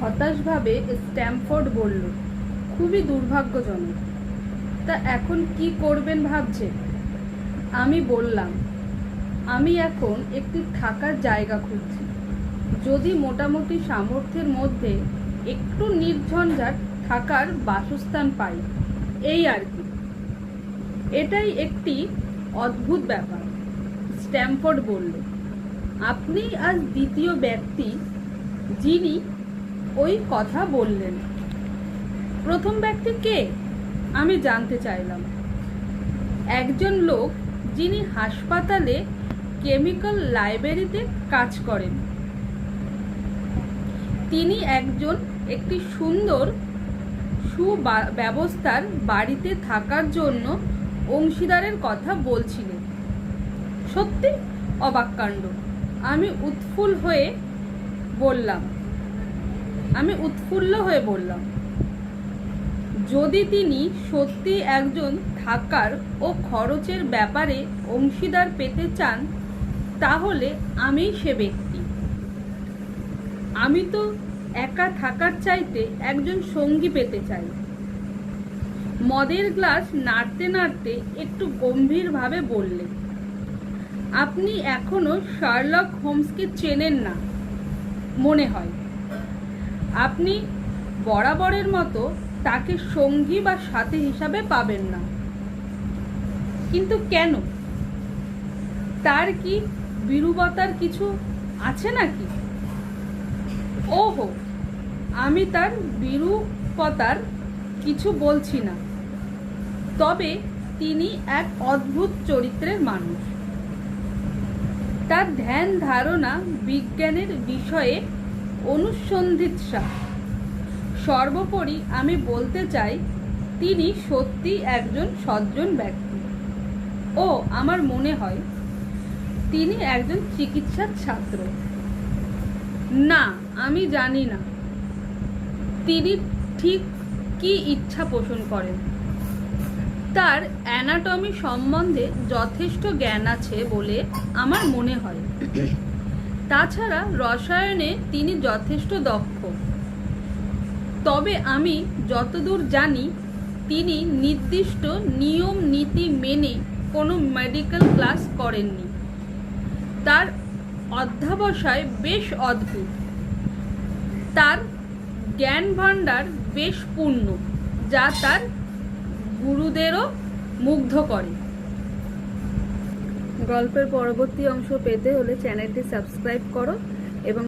হতাশভাবে Stamford বলল, খুবই দুর্ভাগ্যজনক। তা এখন কি করবেন ভাবছেন? আমি বললাম, আমি এখন একটি থাকার জায়গা খুঁজছি। যদি মোটামুটি সামর্থ্যের মধ্যে একটু নির্ঝঞ্ঝাট থাকার বাসস্থান পাই, এই আর কি। এটাই একটি অদ্ভুত ব্যাপার, স্ট্যামফোর্ড বলল। আপনি আজ দ্বিতীয় ব্যক্তি যিনি ওই কথা বললেন। প্রথম ব্যক্তি কে? আমি জানতে চাইলাম। একজন লোক যিনি হাসপাতালে কেমিক্যাল লাইব্রেরিতে কাজ করেন। তিনি একটি সুন্দর সুব্যবস্থার বাড়িতে থাকার জন্য অংশীদারের কথা বলছিলেন। সত্যি অবাক কাণ্ড। আমি উৎফুল্ল হয়ে বললাম, যদি তিনি সত্যি একজন থাকার ও খরচের ব্যাপারে অংশীদার পেতে চান, তাহলে আমিই সে ব্যক্তি। আমি তো একা থাকার চাইতে একজন সঙ্গী পেতে চাই। মদের গ্লাস নাড়তে নাড়তে একটু গম্ভীরভাবে বললেন, আপনি এখনো শার্লক হোমসকে চেনেন না মনে হয়। আপনি বরাবরের মতো তাকে সঙ্গী বা সাথী হিসাবে পাবেন না। কিন্তু কেন? তার কি বিরূপতার কিছু আছে নাকি? ওহো, আমি তার বিরূপতার কিছু বলছি না। তবে তিনি এক অদ্ভুত চরিত্রের মানুষ। তার ধ্যান ধারণা বিজ্ঞানের বিষয়ে অনুসন্ধিৎসা। সর্বোপরি আমি বলতে চাই, তিনি সত্যি একজন সজ্জন ব্যক্তি। ও, আমার মনে হয় তিনি একজন চিকিৎসার ছাত্র। না, আমি জানি না তিনি ঠিক কি ইচ্ছা পোষণ করেন। তার অ্যানাটমি সম্বন্ধে যথেষ্ট জ্ঞান আছে বলে আমার মনে হয়। তাছাড়া রসায়নে তিনি যথেষ্ট দক্ষ। তবে আমি যতদূর জানি, তিনি নির্দিষ্ট নিয়ম নীতি মেনে কোনো মেডিকেল ক্লাস করেননি। তার অধ্যবসায় বেশ অদ্ভুত। তার জ্ঞান ভাণ্ডার বেশ পূর্ণ, যা তার গুরুদেরও মুগ্ধ করে। গল্পের পরবর্তী অংশ পেতে হলে চ্যানেলটি সাবস্ক্রাইব করো।